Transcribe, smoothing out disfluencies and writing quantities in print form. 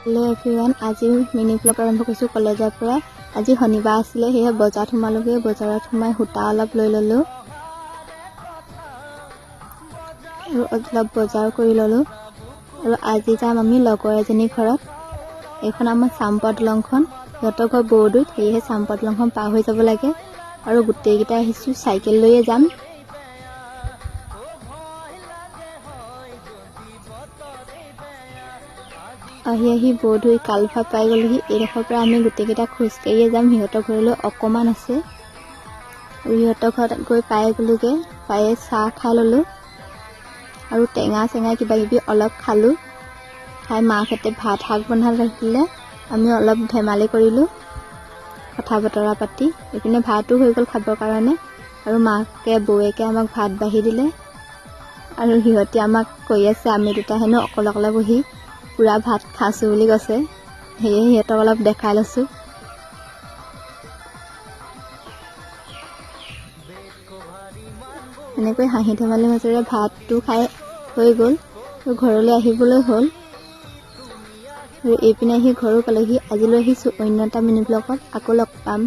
Hello' everyone, আজি mini blog আৰম্ভ কৰিছোঁ কলেজৰ পৰা। আজি শনিবাৰ আছিলে, সেয়ে বজাৰত সোমালোগৈ। বজাৰত সোমাই সূতা অলপ লৈ ল'লোঁ আৰু অলপ বজাৰ কৰি ল'লোঁ। আৰু আজি যাম আমি লগৰ এজনীৰ ঘৰত। এইখন আমাৰ চাম্পা দলংখন, সিহঁতৰ ঘৰ বৰদৈত, সেয়েহে চাম্পা দলংখন পাৰ হৈ যাব লাগে। আৰু গোটেইকেইটা আহিছোঁ, চাইকেল লৈয়ে যাম। আহি বৰদৈ কালফা পাই গ'লোহি। এইডোখৰ পৰা আমি গোটেইকেইটা খোজকাঢ়িয়ে যাম সিহঁতৰ ঘৰলৈ, অকণমান আছে। আৰু সিহঁতৰ ঘৰত গৈ পাই গ'লোগৈ, পায়ে চাহ খাই ল'লোঁ আৰু টেঙা চেঙা কিবাকিবি অলপ খালোঁ। খাই মাহঁতে ভাত শাক বনাই ৰাখিলে, আমি অলপ ধেমালি কৰিলোঁ, কথা বতৰা পাতি। এইপিনে ভাতো হৈ গ'ল খাবৰ কাৰণে। আৰু মাকে বৌয়েকে আমাক ভাত বাঢ়ি দিলে। আৰু সিহঁতে আমাক কৈ আছে আমি দুটা হেনো অকলে অকলে বহি পুৰা ভাত খাইছোঁ বুলি কৈছে, সেয়ে সিহঁতক অলপ দেখাই লৈছোঁ। এনেকৈ হাঁহি ধেমালি মাজেৰে ভাতটো খাই হৈ গ'ল আৰু ঘৰলৈ আহিবলৈ হ'ল। আৰু এইপিনে আহি ঘৰো পালোহি। আজিলৈ আহিছোঁ অন্য এটা মিনি ব্লগত, আকৌ লগ পাম।